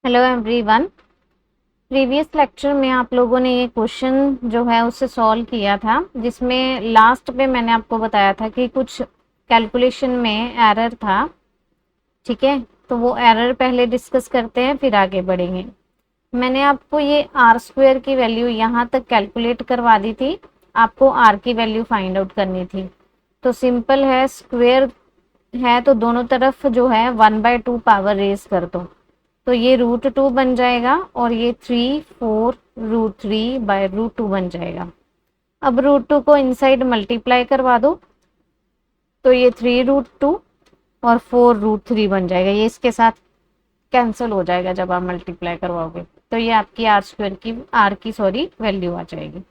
Hello everyone. Previous lecture में आप लोगों ने ये क्वेश्चन जो है उसे सॉल्व किया था, जिसमें लास्ट पे मैंने आपको बताया था कि कुछ कैलकुलेशन में एरर था। ठीक है, तो वो एरर पहले डिस्कस करते हैं फिर आगे बढ़ेंगे। मैंने आपको ये आर स्क्वायर की वैल्यू यहाँ तक कैलकुलेट करवा दी थी, आपको आर की वैल्यू फाइंड आउट करनी थी। तो सिंपल है, स्क्वायर है तो दोनों तरफ जो है 1/2 पावर रेज कर दो, तो ये √2 बन जाएगा और ये 3/4√3/√2 बन जाएगा। अब √2 को इनसाइड मल्टीप्लाई करवा दो, तो ये 3√2 और 4√3 बन जाएगा। ये इसके साथ कैंसिल हो जाएगा जब आप मल्टीप्लाई करवाओगे, तो ये आपकी आर की वैल्यू आ जाएगी।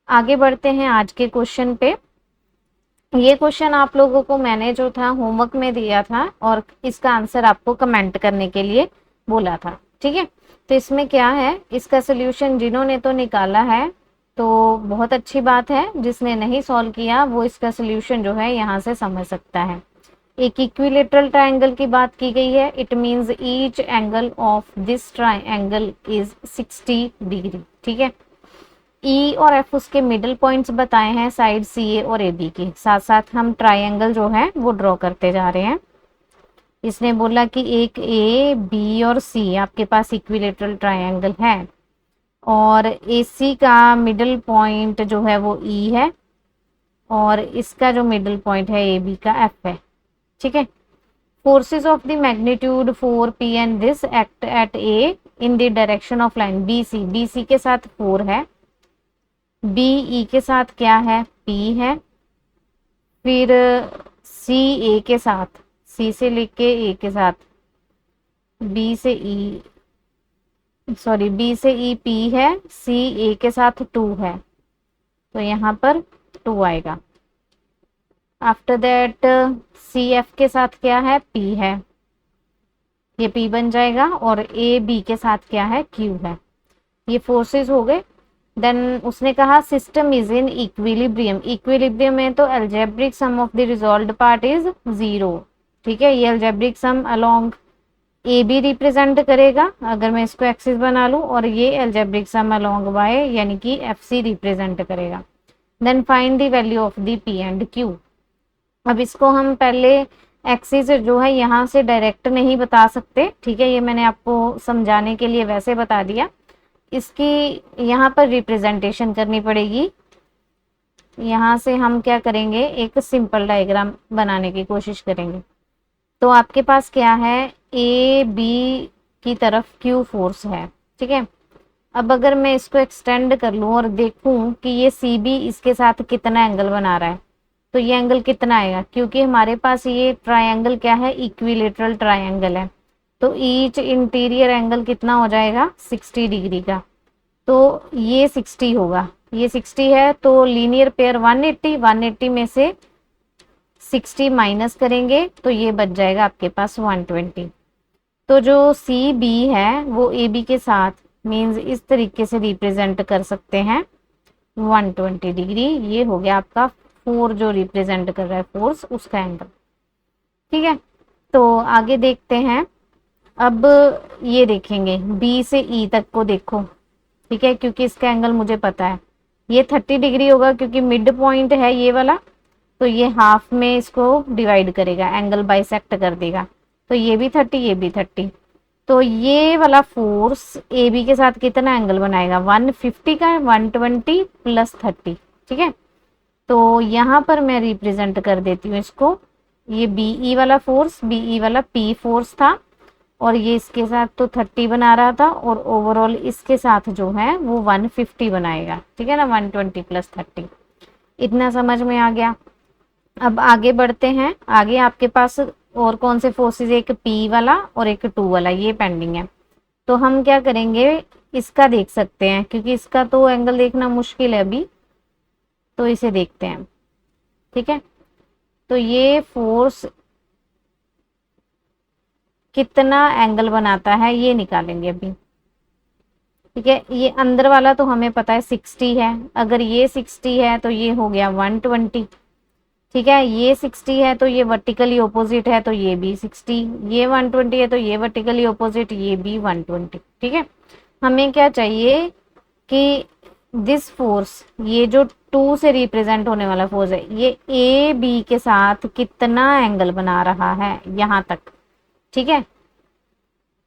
आगे बढ़ते हैं आज के क्वेश्चन पे। ये क्वेश्चन आप लोगों को मैंने जो था होमवर्क में दिया था और इसका आंसर आपको कमेंट करने के लिए बोला था। ठीक है, तो इसमें क्या है, इसका सोल्यूशन जिन्होंने तो निकाला है तो बहुत अच्छी बात है, जिसने नहीं सॉल्व किया वो इसका सोल्यूशन जो है यहाँ से समझ सकता है। एक इक्विलेटरल ट्रायंगल की बात की गई है। It means each angle of this triangle is 60 degree. ठीक है, ई और एफ उसके मिडिल पॉइंट्स बताए हैं साइड सी ए और ए बी के। साथ साथ हम ट्रायंगल जो है वो ड्रॉ करते जा रहे हैं। इसने बोला कि एक ए बी और सी आपके पास इक्विलेटरल ट्रायंगल है और ए सी का मिडिल पॉइंट जो है वो ई है और इसका जो मिडिल पॉइंट है ए बी का एफ है। ठीक है, forces of the magnitude 4p and this act at A in the direction of line B C के साथ 4 है, बी ई के साथ क्या है, पी है, फिर सी ए के साथ, सी से लेके ए के साथ, बी से ई बी से ई पी है, सी ए के साथ 2 है, तो यहाँ पर 2 आएगा। आफ्टर दैट सी एफ के साथ क्या है, पी है, ये पी बन जाएगा और ए बी के साथ क्या है, क्यू है। ये फोर्सेस हो गए। देन उसने कहा system is in equilibrium. Equilibrium में तो algebraic sum of the resolved part is 0। ठीक है, ये algebraic sum along A B represent करेगा अगर मैं इसको एक्सिस बना लूं, और ये एल्जेब्रिक सम अलोंग वाई यानी कि एफ सी रिप्रेजेंट करेगा। Then find the value of the P and Q. अब इसको हम पहले एक्सिस जो है यहाँ से डायरेक्ट नहीं बता सकते। ठीक है, ये मैंने आपको समझाने के लिए वैसे बता दिया। इसकी यहाँ पर रिप्रेजेंटेशन करनी पड़ेगी। यहाँ से हम क्या करेंगे, एक सिंपल डायग्राम बनाने की कोशिश करेंगे। तो आपके पास क्या है, ए बी की तरफ क्यू फोर्स है। ठीक है, अब अगर मैं इसको एक्सटेंड कर लूँ और देखूं कि ये सी बी इसके साथ कितना एंगल बना रहा है, तो ये एंगल कितना आएगा, क्योंकि हमारे पास ये ट्रायंगल क्या है, इक्विलेटरल ट्रायंगल है, तो ईच इंटीरियर एंगल कितना हो जाएगा, 60 डिग्री का। तो ये 60 होगा, ये 60 है तो लीनियर पेयर 180 में से 60 माइनस करेंगे तो ये बच जाएगा आपके पास 120। तो जो सी बी है वो ए बी के साथ मीन्स इस तरीके से रिप्रेजेंट कर सकते हैं 120 डिग्री। ये हो गया आपका 4 जो रिप्रेजेंट कर रहा है फोर्स, उसका एंगल। ठीक है, तो आगे देखते हैं। अब ये देखेंगे बी से ई तक को देखो। ठीक है, क्योंकि इसका एंगल मुझे पता है, ये 30 डिग्री होगा क्योंकि मिड पॉइंट है ये वाला, तो ये हाफ में इसको डिवाइड करेगा, एंगल बाइसेक्ट कर देगा, तो ये भी 30 ये भी 30। तो ये वाला फोर्स ए बी के साथ कितना एंगल बनाएगा, 150 का, 120 प्लस 30। ठीक है, तो यहाँ पर मैं रिप्रेजेंट कर देती हूँ इसको, ये बीई वाला फोर्स, बीई वाला पी फोर्स था और ये इसके साथ तो 30 बना रहा था और ओवरऑल इसके साथ जो है वो 150 बनाएगा। ठीक है ना, 120 प्लस 30। इतना समझ में आ गया। अब आगे बढ़ते हैं। आगे आपके पास और कौन से फोर्सेस, एक पी वाला और एक 2 वाला, ये पेंडिंग है। तो हम क्या करेंगे, इसका देख सकते हैं क्योंकि इसका तो एंगल देखना मुश्किल है अभी, तो इसे देखते हैं। ठीक है, तो ये फोर्स कितना एंगल बनाता है ये निकालेंगे अभी। ठीक है, ये अंदर वाला तो हमें पता है 60 है, अगर ये 60 है तो ये हो गया 120। ठीक है, ये 60 है तो ये वर्टिकली ऑपोजिट है, तो ये भी 60, ये 120 है तो ये वर्टिकली ऑपोजिट, ये भी 120। ठीक है, हमें क्या चाहिए कि दिस फोर्स, ये जो 2 से रिप्रेजेंट होने वाला फोर्स है, ये ए बी के साथ कितना एंगल बना रहा है यहां तक। ठीक है,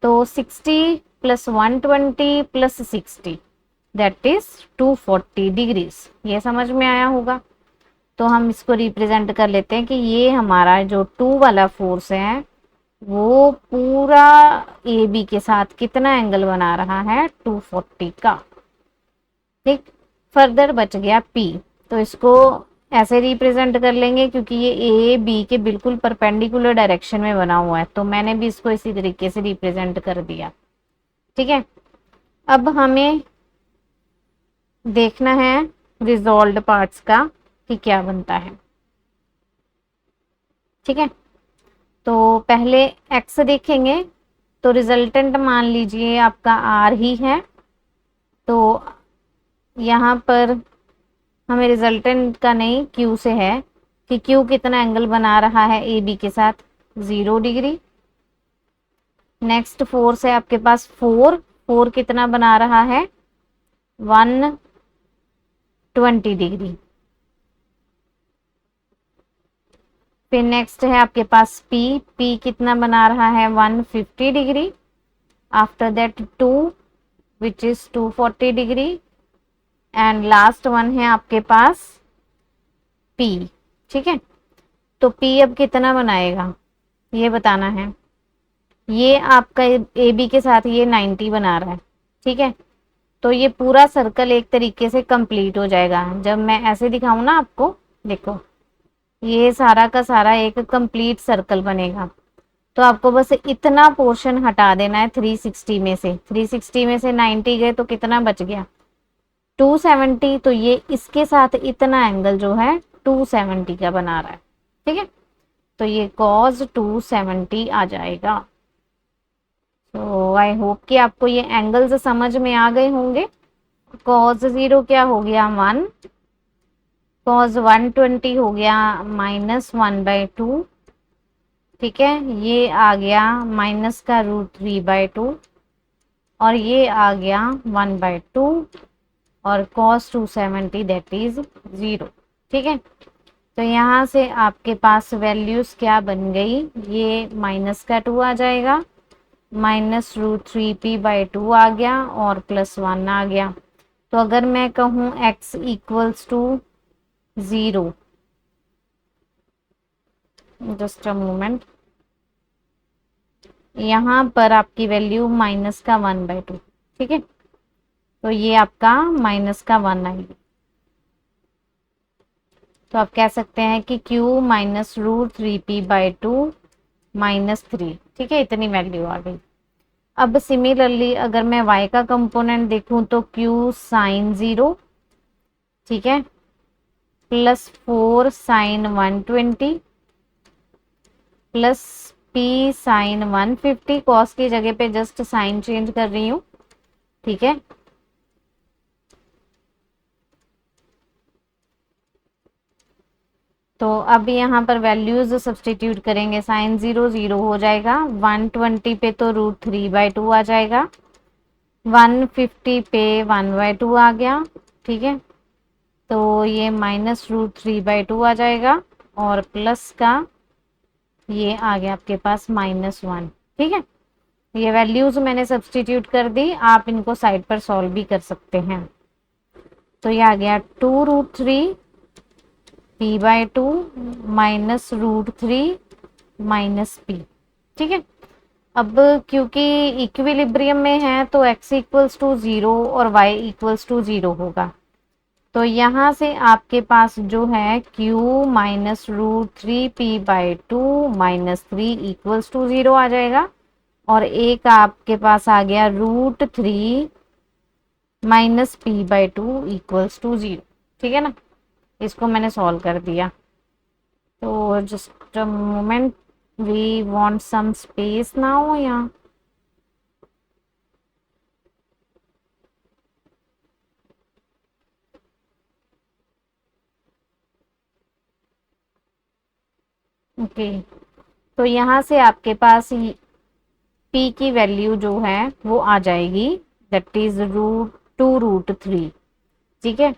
तो 60 plus 120 plus 60 that is 240 degrees. ये समझ में आया होगा। तो हम इसको रिप्रेजेंट कर लेते हैं कि ये हमारा जो 2 वाला फोर्स है वो पूरा ए बी के साथ कितना एंगल बना रहा है, 240 का। ठीक, फर्दर बच गया पी, तो इसको ऐसे रिप्रेजेंट कर लेंगे क्योंकि ये ए बी के बिल्कुल परपेंडिकुलर डायरेक्शन में बना हुआ है, तो मैंने भी इसको इसी तरीके से रिप्रेजेंट कर दिया। ठीक है, अब हमें देखना है रिजॉल्व्ड पार्ट्स का कि क्या बनता है। ठीक है, तो पहले एक्स देखेंगे, तो रिजल्टेंट मान लीजिए आपका आर ही है, तो यहाँ पर हमें रिजल्टेंट का नहीं क्यू से है कि क्यू कितना एंगल बना रहा है ए बी के साथ, 0 डिग्री। नेक्स्ट फोर्स है आपके पास 4, 4 कितना बना रहा है, 120 डिग्री। फिर नेक्स्ट है आपके पास पी, पी कितना बना रहा है, 150 degree. After that 2 which is 240 degree. And last one है आपके पास पी। ठीक है, तो पी अब कितना बनाएगा ये बताना है। ये आपका ए बी के साथ ये 90 बना रहा है। ठीक है, तो ये पूरा सर्कल एक तरीके से कंप्लीट हो जाएगा जब मैं ऐसे दिखाऊं ना आपको। देखो, ये सारा का सारा एक कंप्लीट सर्कल बनेगा। तो आपको बस इतना पोर्शन हटा देना है 360 में से। 360 में से 90 गए तो कितना बच गया, 270। तो ये इसके साथ इतना एंगल जो है 270 का बना रहा है। ठीक है, तो ये cos 270 आ जाएगा। तो आई होप कि आपको ये एंगल्स समझ में आ गए होंगे। cos 0 क्या हो गया, 1। cos 120 हो गया -1/2। ठीक है, ये आ गया माइनस का √3/2, और ये आ गया 1/2, और cos 270 दैट इज 0। ठीक है, तो यहाँ से आपके पास वैल्यूज क्या बन गई, ये माइनस का 2 आ जाएगा, -√3p/2 आ गया, और +1 आ गया। तो अगर मैं कहूँ x equals to 0, just a moment, यहाँ पर आपकी वैल्यू -1/2। ठीक है, तो ये आपका -1 आएगी। तो आप कह सकते हैं कि q -√3p/2 -3। ठीक है, इतनी वैल्यू आ गई। अब सिमिलरली अगर मैं y का कंपोनेंट देखूं तो q sin 0, ठीक है, +4 sin 120 plus p sin 150। Cos की जगह पे जस्ट साइन चेंज कर रही हूँ। ठीक है, तो अब यहाँ पर वैल्यूज सब्सटीट्यूट करेंगे। साइन 0 0 हो जाएगा, 120 पे तो √3/2 आ जाएगा, 150 पे 1/2 आ गया। ठीक है, तो ये -√3/2 आ जाएगा, और प्लस का ये आ गया आपके पास -1। ठीक है, ये वैल्यूज मैंने सब्सटीट्यूट कर दी, आप इनको साइड पर सॉल्व भी कर सकते हैं। तो ये आ गया 2√3 p/2 -√3 -p। ठीक है, अब क्योंकि इक्विलिब्रियम में है तो x इक्वल्स टू 0 और y इक्वल्स टू 0 होगा। तो यहाँ से आपके पास जो है q -√3p/2 -3 इक्वल्स टू 0 आ जाएगा, और एक आपके पास आ गया √3 -p/2 इक्वल्स टू 0। ठीक है ना, इसको मैंने सॉल्व कर दिया। तो just a moment, we want some space now यहाँ। ओके, तो यहाँ से आपके पास पी की वैल्यू जो है वो आ जाएगी, दैट इज √2√3। ठीक है,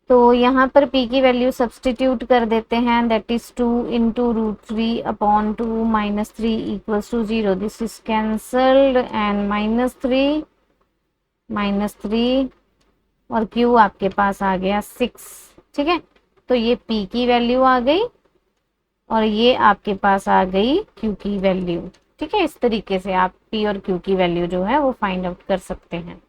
तो यहाँ पर p की वैल्यू सब्सटीट्यूट कर देते हैं, that is 2 × √3/2 - 3 = 0। This is cancelled and -3 और q आपके पास आ गया 6। ठीक है, तो ये p की वैल्यू आ गई और ये आपके पास आ गई q की वैल्यू। ठीक है, इस तरीके से आप p और q की वैल्यू जो है वो फाइंड आउट कर सकते हैं।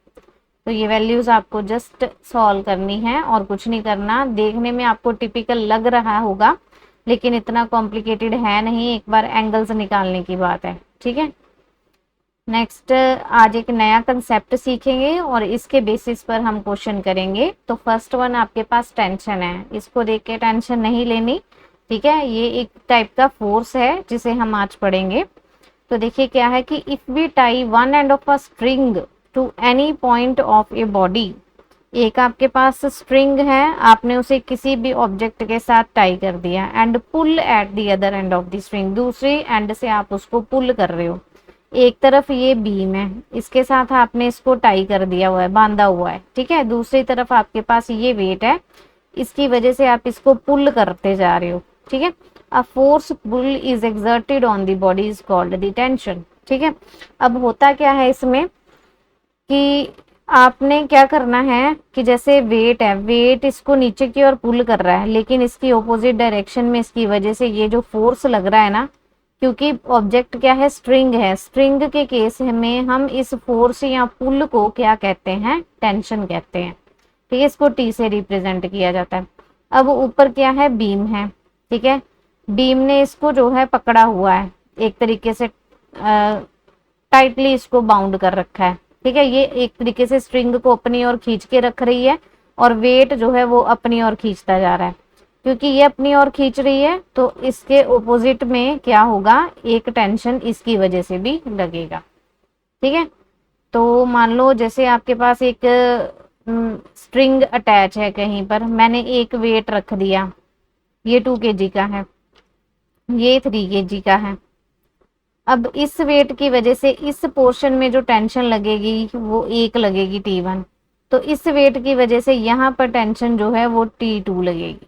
तो ये वैल्यूज आपको जस्ट सॉल्व करनी है और कुछ नहीं करना। देखने में आपको टिपिकल लग रहा होगा लेकिन इतना कॉम्प्लिकेटेड है नहीं, एक बार एंगल्स निकालने की बात है। ठीक है, नेक्स्ट आज एक नया कंसेप्ट सीखेंगे और इसके बेसिस पर हम क्वेश्चन करेंगे। तो फर्स्ट वन आपके पास टेंशन है, इसको देख के टेंशन नहीं लेनी। ठीक है, ये एक टाइप का फोर्स है जिसे हम आज पढ़ेंगे। तो देखिए क्या है कि if we tie one end of a string to any point of a body, एक आपके पास स्ट्रिंग है, आपने उसे किसी भी ऑब्जेक्ट के साथ टाई कर दिया and pull at the other end of the string, दूसरी एंड से आप उसको पुल कर रहे हो। एक तरफ ये बीम है, इसके साथ आपने इसको टाई कर दिया हुआ है, बांधा हुआ है। ठीक है, दूसरी तरफ आपके पास ये वेट है, इसकी वजह से आप इसको पुल करते जा रहे हो। ठीक है, a force pull is exerted on the body is called the tension. ठीक है, अब होता क्या है इसमें कि आपने क्या करना है कि जैसे वेट है, वेट इसको नीचे की ओर पुल कर रहा है, लेकिन इसकी ऑपोजिट डायरेक्शन में इसकी वजह से ये जो फोर्स लग रहा है ना, क्योंकि ऑब्जेक्ट क्या है, स्ट्रिंग है, स्ट्रिंग के केस में हम इस फोर्स या पुल को क्या कहते हैं, टेंशन कहते हैं। ठीक है, इसको टी से रिप्रेजेंट किया जाता है। अब ऊपर क्या है, बीम है। ठीक है, बीम ने इसको जो है पकड़ा हुआ है, एक तरीके से टाइटली इसको बाउंड कर रखा है। ठीक है, ये एक तरीके से स्ट्रिंग को अपनी ओर खींच के रख रही है और वेट जो है वो अपनी ओर खींचता जा रहा है। क्योंकि ये अपनी ओर खींच रही है तो इसके ऑपोजिट में क्या होगा, एक टेंशन इसकी वजह से भी लगेगा। ठीक है, तो मान लो जैसे आपके पास एक स्ट्रिंग अटैच है कहीं पर, मैंने एक वेट रख दिया, ये 2 kg का है, ये 3 kg का है। अब इस वेट की वजह से इस पोर्शन में जो टेंशन लगेगी वो 1 लगेगी T1, तो इस वेट की वजह से यहाँ पर टेंशन जो है वो T2 लगेगी।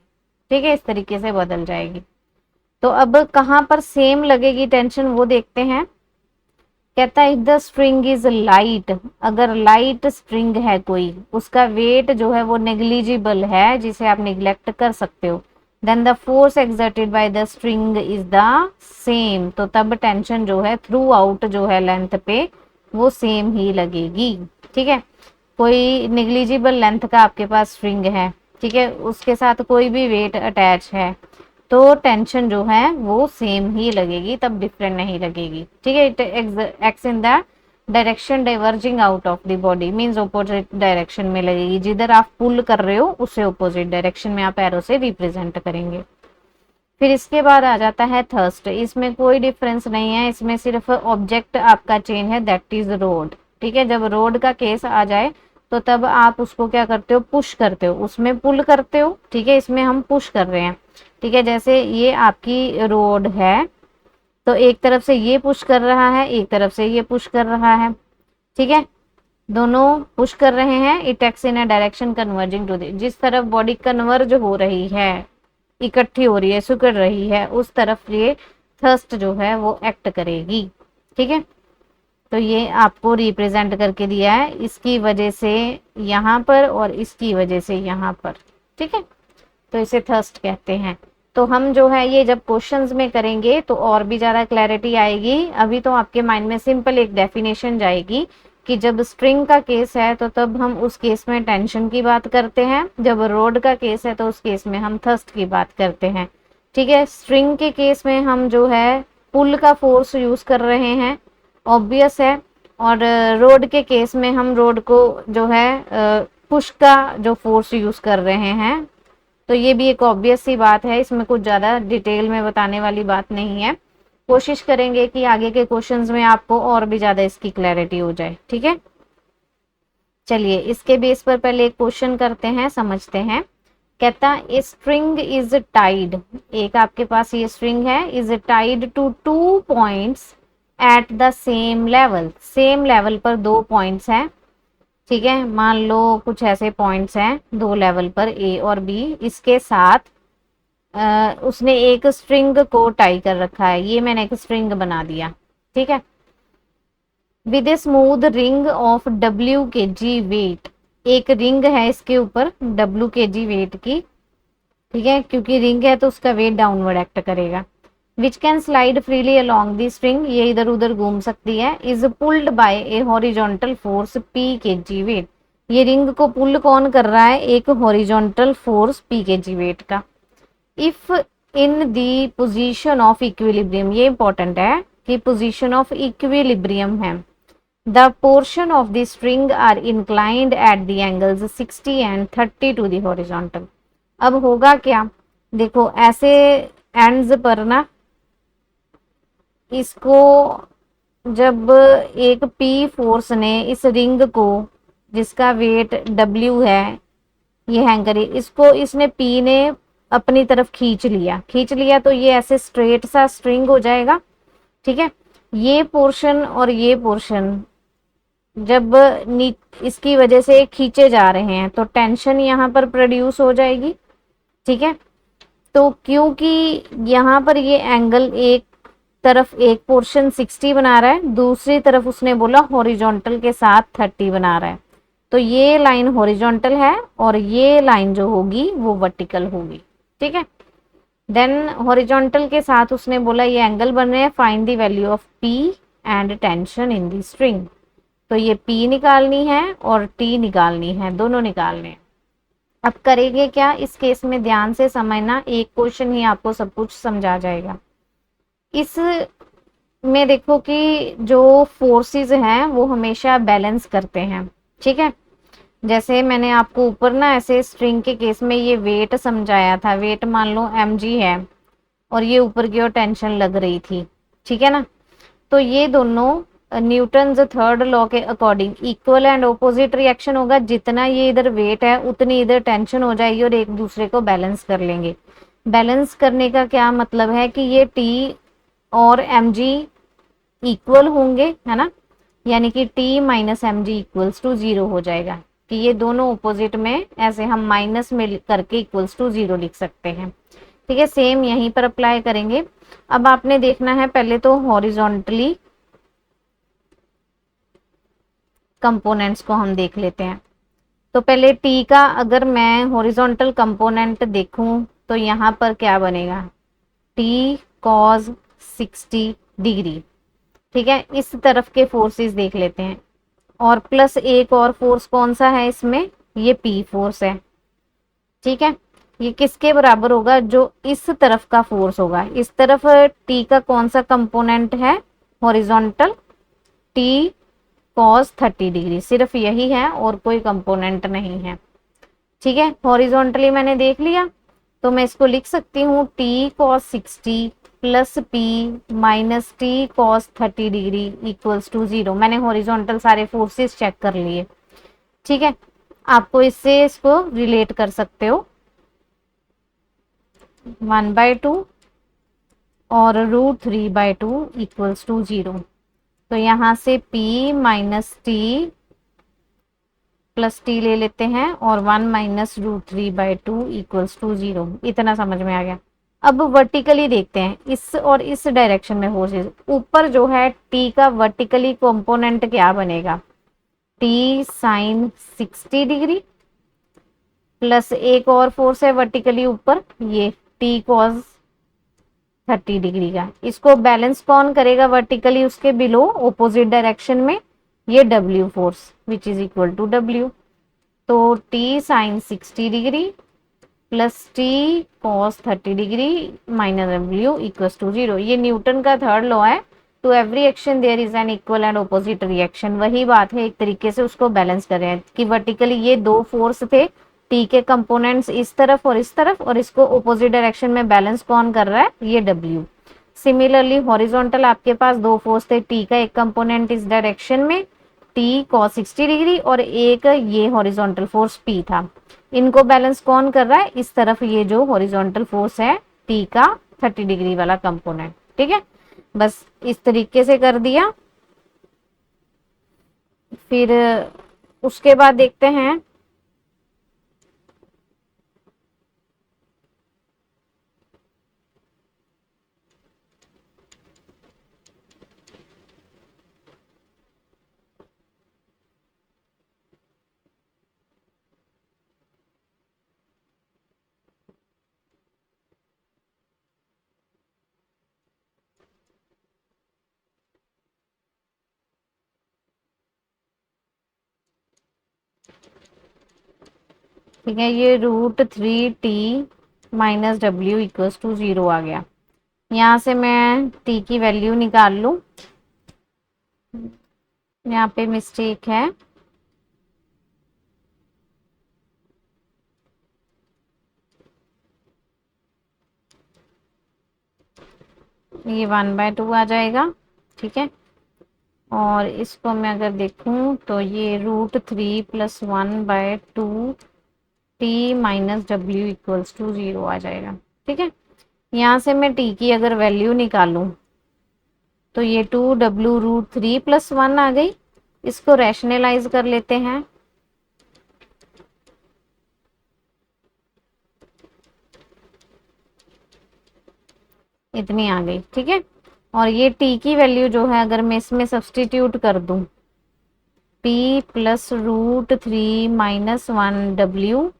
ठीक है, इस तरीके से बदल जाएगी। तो अब कहाँ पर सेम लगेगी टेंशन वो देखते हैं। कहता है द स्ट्रिंग इज लाइट, अगर लाइट स्ट्रिंग है कोई, उसका वेट जो है वो नेग्लिजिबल है, जिसे आप निग्लेक्ट कर सकते हो, then the force exerted by the string is the same, तो तब टेंशन जो है थ्रू आउट जो है लेंथ पे वो सेम ही लगेगी। ठीक है, कोई निग्लिजिबल लेंथ का आपके पास स्ट्रिंग है, ठीक है, उसके साथ कोई भी वेट अटैच है, तो टेंशन जो है वो सेम ही लगेगी, तब डिफरेंट नहीं लगेगी। ठीक है, it x in the direction diverging out of the body, means opposite direction में लगेगी, जिधर आप पुल कर रहे हो उससे ऑपोजिट डायरेक्शन में आप एरो से रिप्रेजेंट करेंगे। फिर इसके बाद आ जाता है थर्स्ट, इसमें कोई डिफरेंस नहीं है, इसमें सिर्फ ऑब्जेक्ट आपका चेंज है, दैट इज रोड। ठीक है, जब रोड का केस आ जाए तो तब आप उसको क्या करते हो, पुश करते हो, उसमें पुल करते हो। ठीक है, इसमें हम पुश कर रहे हैं। ठीक है, जैसे ये आपकी रोड है तो एक तरफ से ये पुश कर रहा है, एक तरफ से ये पुश कर रहा है। ठीक है, दोनों पुश कर रहे हैं, it acts in a direction converging to the, जिस तरफ बॉडी कन्वर्ज हो रही है, इकट्ठी हो रही है, सिकुड़ रही है, उस तरफ ये थर्स्ट जो है वो एक्ट करेगी। ठीक है, तो ये आपको रिप्रेजेंट करके दिया है, इसकी वजह से यहाँ पर और इसकी वजह से यहाँ पर। ठीक है, तो इसे थर्स्ट कहते हैं। तो हम जो है ये जब क्वेश्चंस में करेंगे तो और भी ज़्यादा क्लैरिटी आएगी। अभी तो आपके माइंड में सिंपल एक डेफिनेशन जाएगी कि जब स्ट्रिंग का केस है तो तब हम उस केस में टेंशन की बात करते हैं, जब रोड का केस है तो उस केस में हम थर्स्ट की बात करते हैं। ठीक है, स्ट्रिंग के केस में हम जो है पुल का फोर्स यूज कर रहे हैं, ऑब्वियस है, और रोड के केस में हम रोड को जो है पुश का जो फोर्स यूज कर रहे हैं। तो ये भी एक ऑब्वियस सी बात है, इसमें कुछ ज़्यादा डिटेल में बताने वाली बात नहीं है। कोशिश करेंगे कि आगे के क्वेश्चंस में आपको और भी ज़्यादा इसकी क्लैरिटी हो जाए। ठीक है, चलिए इसके बेस पर पहले एक क्वेश्चन करते हैं, समझते हैं। कहता ए स्ट्रिंग इज टाइड, एक आपके पास ये स्ट्रिंग है, is tied to 2 points at the same level, same level पर 2 पॉइंट्स हैं, ठीक है। मान लो कुछ ऐसे पॉइंट्स हैं 2 लेवल पर ए और बी, इसके साथ उसने एक स्ट्रिंग को टाई कर रखा है, ये मैंने एक स्ट्रिंग बना दिया, ठीक है। With a smooth ring of W के जी वेट, एक रिंग है इसके ऊपर डब्ल्यू के जी वेट की, ठीक है, क्योंकि रिंग है तो उसका वेट डाउनवर्ड एक्ट करेगा। Which can slide freely along the string, ये इधर उधर घूम सकती है। Is pulled bye A horizontal force P के जी वेट, ये रिंग को पुल कौन कर रहा है, एक हॉरिजॉन्टल फोर्स पी के जी वेट का। If in the position of equilibrium, ये इंपॉर्टेंट है कि पोजीशन ऑफ इक्विलिब्रियम है, the portion of the string are inclined at the angles 60 and 30 to the horizontal. अब होगा क्या, देखो ऐसे एंड्स पर ना, इसको जब एक पी फोर्स ने इस रिंग को, जिसका वेट डब्ल्यू है, ये हैंगर, इसको इसने पी ने अपनी तरफ खींच लिया तो ये ऐसे स्ट्रेट सा स्ट्रिंग हो जाएगा, ठीक है। ये पोर्शन और ये पोर्शन जब इसकी वजह से खींचे जा रहे हैं तो टेंशन यहाँ पर प्रोड्यूस हो जाएगी, ठीक है। तो क्योंकि यहाँ पर ये एंगल एक तरफ एक पोर्शन 60 बना रहा है, दूसरी तरफ उसने बोला हॉरिजॉन्टल के साथ 30 बना रहा है, तो ये लाइन हॉरिजॉन्टल है और ये लाइन जो होगी वो वर्टिकल होगी, ठीक है। देन हॉरिजॉन्टल के साथ उसने बोला ये एंगल बन रहे हैं, find the value of P and tension in the string, तो ये पी निकालनी है और टी निकालनी है, दोनों निकालने हैं। अब करेंगे क्या, इस केस में ध्यान से समझना, एक क्वेश्चन ही आपको सब कुछ समझा जाएगा। इस में देखो कि जो फोर्सेस हैं वो हमेशा बैलेंस करते हैं, ठीक है। जैसे मैंने आपको ऊपर ना ऐसे स्ट्रिंग के केस में ये वेट समझाया था, वेट मान लो mg है और ये ऊपर की ओर टेंशन लग रही थी, ठीक है ना। तो ये दोनों न्यूटन थर्ड लॉ के according equal and opposite reaction होगा, जितना ये इधर वेट है उतनी इधर टेंशन हो जाएगी और एक दूसरे को बैलेंस कर लेंगे। बैलेंस करने का क्या मतलब है कि ये T और mg इक्वल होंगे, है ना, यानी कि T minus mg equals to 0 हो जाएगा, कि ये दोनों ऑपोजिट में ऐसे हम माइनस में करके इक्वल्स टू 0 लिख सकते हैं, ठीक है। सेम यहीं पर अप्लाई करेंगे। अब आपने देखना है पहले तो हॉरिजॉन्टली कंपोनेंट्स को हम देख लेते हैं। तो पहले T का अगर मैं हॉरिजॉन्टल कंपोनेंट देखूं तो यहाँ पर क्या बनेगा, T cos 60 डिग्री, ठीक है। इस तरफ के फोर्सेस देख लेते हैं, और प्लस एक और फोर्स कौन सा है इसमें, ये P फोर्स है, ठीक है। ये किसके बराबर होगा, जो इस तरफ का फोर्स होगा, इस तरफ T का कौन सा कंपोनेंट है, हॉरिजॉन्टल, T cos 30 डिग्री, सिर्फ यही है और कोई कंपोनेंट नहीं है, ठीक है। हॉरिजॉन्टली मैंने देख लिया तो मैं इसको लिख सकती हूँ T cos 60 plus P minus T cos 30 degree equals to 0। मैंने हॉरिजॉन्टल सारे फोर्सेस चेक कर लिए, ठीक है। आपको इससे इसको रिलेट कर सकते हो, 1/2 और √3/2 इक्वल्स टू 0। तो यहाँ से P minus T plus T ले लेते हैं और 1 माइनस √3/2 इक्वल्स टू 0। इतना समझ में आ गया। अब वर्टिकली देखते हैं, इस और इस डायरेक्शन में फोर्सेस, ऊपर जो है T का वर्टिकली कंपोनेंट क्या बनेगा, T साइन 60 डिग्री प्लस एक और फोर्स है वर्टिकली ऊपर, ये T cos 30 डिग्री का। इसको बैलेंस कौन करेगा वर्टिकली उसके बिलो ऑपोजिट डायरेक्शन में, ये W force which is equal to W। तो T sine 60 degree plus T cos 30 degree minus W equals to 0। ये न्यूटन का थर्ड लॉ है, to every action there is an equal and opposite reaction. वही बात है, एक तरीके से उसको बैलेंस कर रहे हैं कि वर्टिकली ये दो फोर्स थे, T के कंपोनेंट्स इस तरफ और इस तरफ, और इसको ऑपोजिट डायरेक्शन में बैलेंस कौन कर रहा है, ये W। सिमिलरली हॉरिजॉन्टल आपके पास दो फोर्स थे, T का एक कंपोनेंट इस डायरेक्शन में T cos 60 डिग्री और एक ये हॉरिजॉन्टल फोर्स P था। इनको बैलेंस कौन कर रहा है, इस तरफ ये जो हॉरिजॉन्टल फोर्स है टी का 30 डिग्री वाला कंपोनेंट। ठीक है, बस इस तरीके से कर दिया। फिर उसके बाद देखते हैं ठीक है, ये √3t minus W equals to 0 आ गया। यहाँ से मैं t की वैल्यू निकाल लूँ, यहाँ पे मिस्टेक है, ये 1/2 आ जाएगा। ठीक है, और इसको मैं अगर देखूं तो ये √3 + 1/2 t minus W equals to 0 आ जाएगा। ठीक है, यहाँ से मैं t की अगर वैल्यू निकालूं तो ये 2w √3 + 1 आ गई। इसको रैशनलाइज कर लेते हैं, इतनी आ गई। ठीक है, और ये t की वैल्यू जो है अगर मैं इसमें सब्सटीट्यूट कर दूं, p + √3 - 1w,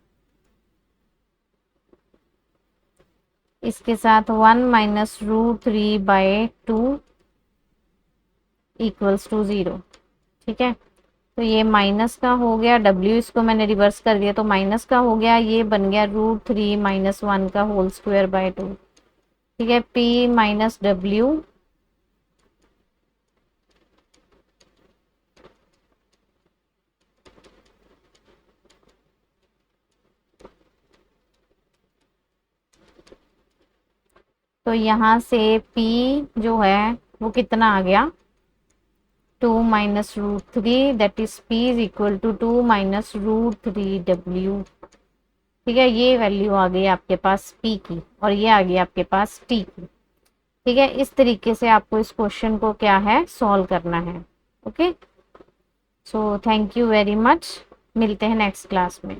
इसके साथ 1 - √3/2 इक्वल्स टू 0। ठीक है, तो ये माइनस का हो गया, w इसको मैंने रिवर्स कर दिया तो माइनस का हो गया, ये बन गया √3 - 1 का होल स्क्वायर बाय 2। ठीक है, p - w तो यहाँ से p जो है वो कितना आ गया, 2 - √3, that is p is equal to 2 - √3w। ठीक है, ये वैल्यू आ गई आपके पास p की, और ये आ गई आपके पास t की। ठीक है, इस तरीके से आपको इस क्वेश्चन को क्या है, सॉल्व करना है। Okay, so thank you very much, मिलते हैं नेक्स्ट क्लास में।